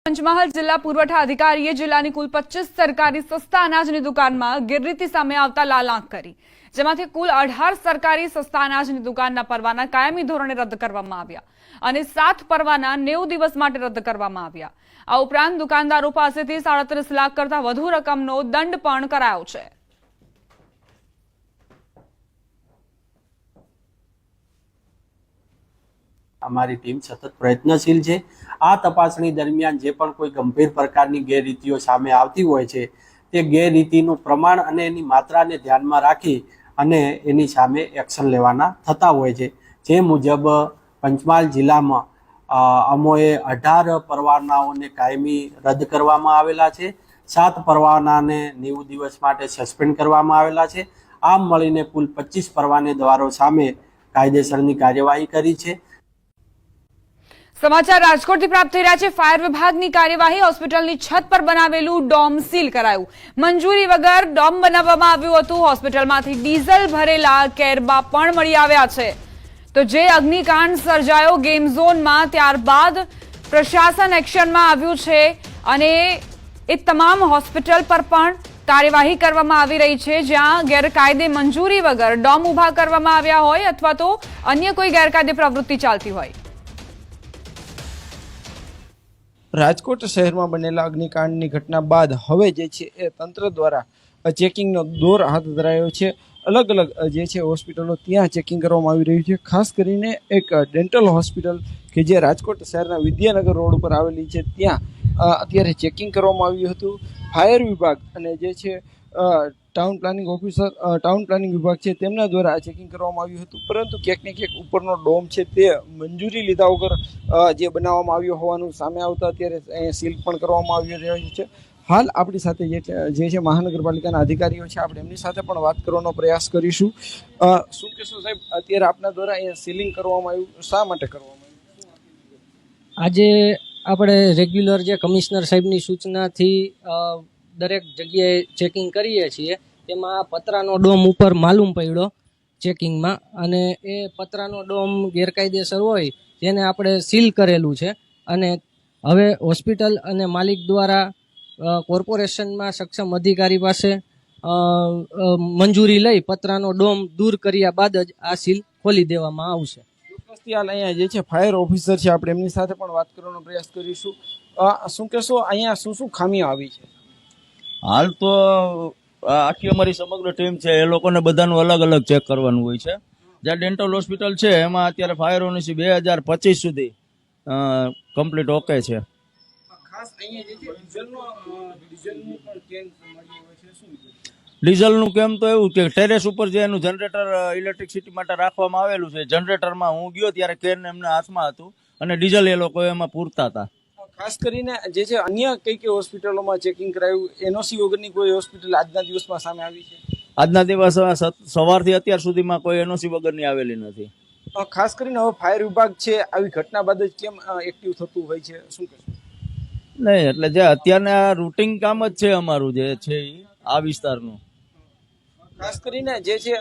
પંચમહાલ જિલ્લા પુરવઠા અધિકારીએ જિલ્લાની કુલ 25 સરકારી સસ્તા અનાજની દુકાનમાં ગેરરીતિ સામે આવતા લાલાંક કરી, જેમાંથી કુલ 18 સરકારી સસ્તા અનાજની દુકાનના પરવાના કાયમી ધોરણે રદ કરવામાં આવ્યા અને 7 પરવાના 90 દિવસ માટે રદ કરવામાં આવ્યા। આ ઉપરાંત દુકાનદારો પાસેથી 37 લાખ કરતાં વધુ રકમનો દંડ પણ કરાયો છે। અમારી ટીમ સતત પ્રયત્નશીલ છે। આ તપાસણી દરમિયાન જે પણ કોઈ ગંભીર પ્રકારની ગેરરીતિઓ સામે આવતી હોય છે તે ગેરરીતિનું પ્રમાણ અને એની માત્રાને ધ્યાનમાં રાખી અને એની સામે એક્શન લેવાના થતા હોય છે। જે મુજબ પંચમહાલ જિલ્લામાં અમોએ 18 પરવાનાઓને કાયમી રદ કરવામાં આવેલા છે, 7 પરવાનાને 90 દિવસ માટે સસ્પેન્ડ કરવામાં આવેલા છે। આમ મળીને કુલ 25 પરવાનેદારો સામે કાયદેસરની કાર્યવાહી કરી છે। समाचार राजकोटથી प्राप्त થઈ રહ્યા છે। फायर विभागની કાર્યવાહી, હોસ્પિટલની છત પર બનાવેલું ડોમ સીલ કરાયું। મંજૂરી વગર ડોમ બનાવવામાં આવ્યું હતું। હોસ્પિટલમાંથી ડીઝલ ભરેલા કેરબા પણ મળી આવ્યા છે। તો જે અગ્નિકાંડ સર્જાયો ગેમ ઝોનમાં, ત્યારબાદ પ્રશાસન એક્શનમાં આવ્યું છે અને એ તમામ હોસ્પિટલ પર પણ કાર્યવાહી કરવામાં આવી રહી છે, જ્યાં ગેરકાયદે મંજૂરી વગર ડોમ ઊભા કરવામાં આવ્યા હોય અથવા તો અન્ય કોઈ ગેરકાયદે પ્રવૃત્તિ ચાલતી હોય। રાજકોટ શહેરમાં બનેલા અગ્નિકાંડની ઘટના બાદ હવે જે છે એ તંત્ર દ્વારા ચેકિંગનો દોર હાથ ધરાયો છે। અલગ અલગ જે છે હોસ્પિટલો ત્યાં ચેકિંગ કરવામાં આવી રહ્યું છે। ખાસ કરીને એક ડેન્ટલ હોસ્પિટલ કે જે રાજકોટ શહેરના વિદ્યાનગર રોડ ઉપર આવેલી છે, ત્યાં અત્યારે ચેકિંગ કરવામાં આવ્યું હતું। ફાયર વિભાગ અને જે છે town planning officer, town planning વિભાગ છે, તેમના દ્વારા ચેકિંગ કરવામાં આવ્યું હતું, પરંતુ ક્યાંક ને ક્યાંક ઉપરનો ડોમ છે તે મંજૂરી લીધા વગર જે બનાવવામાં આવ્યો હોવાનું સામે આવતા અત્યારે અહીંયા સીલ પણ કરવામાં આવી રહ્યું છે। હાલ આપણી સાથે જે છે મહાનગરપાલિકાના અધિકારીઓ છે, આપણે એમની સાથે પણ વાત કરવાનો પ્રયાસ કરીશું। શું કહેશો સાહેબ, અત્યારે આપના દ્વારા અહીંયા સીલિંગ કરવામાં આવ્યું, શા માટે કરવામાં આવ્યું? આજે આપણે રેગ્યુલર જે કમિશનર સાહેબની સૂચનાથી દરેક જગ્યાએ ચેકિંગ કરીએ છીએ, તેમાં પતરાનો ડોમ ઉપર માલુમ પડ્યો ચેકિંગમાં, અને એ પતરાનો ડોમ ગેરકાયદેસર હોય જેને આપણે સીલ કરેલું છે, અને હવે હોસ્પિટલ અને માલિક દ્વારા કોર્પોરેશનમાં સક્ષમ અધિકારી પાસે મંજૂરી લઈ પતરાનો ડોમ દૂર કર્યા બાદ જ આ સીલ ખોલી દેવામાં આવશે। હાલ અહીંયા જે છે ફાયર ઓફિસર છે, આપણે એમની સાથે પણ વાત કરવાનો પ્રયાસ કરીશું। શું કહેશો, અહીંયા શું શું ખામીઓ આવી છે? હાલ તો આખી અમારી સમગ્ર ટીમ છે, એ લોકોને બધાનું અલગ અલગ ચેક કરવાનું હોય છે। જ્યાં ડેન્ટલ હોસ્પિટલ છે એમાં અત્યારે ફાયર ઓનસી 2025 સુધી કમ્પ્લીટ ઓકે છે। ખાસ અહીંયા જે છે ડીઝલનું પણ કેન મળી હોય છે, શું ડીઝલનું કેમ તો એવું કે ટેરેસ ઉપર જે એનું જનરેટર ઇલેક્ટ્રિસિટી માટે રાખવામાં આવેલું છે, જનરેટરમાં હું ગયો ત્યારે કેન એમના હાથમાં હતું અને ડીઝલ એ લોકો એમાં પૂરતા હતા। ખાસ કરીને જે છે અન્ય કઈ કઈ હોસ્પિટલોમાં ચેકિંગ કરાયું, એનઓસી વગરની કોઈ હોસ્પિટલ આજના દિવસમાં સામે આવી છે? આજના દિવસ સવારથી અત્યાર સુધીમાં કોઈ એનઓસી વગરની આવેલી નથી। ખાસ કરીને હવે ફાયર વિભાગ છે આવી ઘટના બાદ જ કેમ એક્ટિવ થતું હોય છે, શું કહેશો? નહીં, એટલે જે અત્યારના રૂટિન કામ જ છે અમારું જે છે આ વિસ્તારનું। ખાસ કરીને જે છે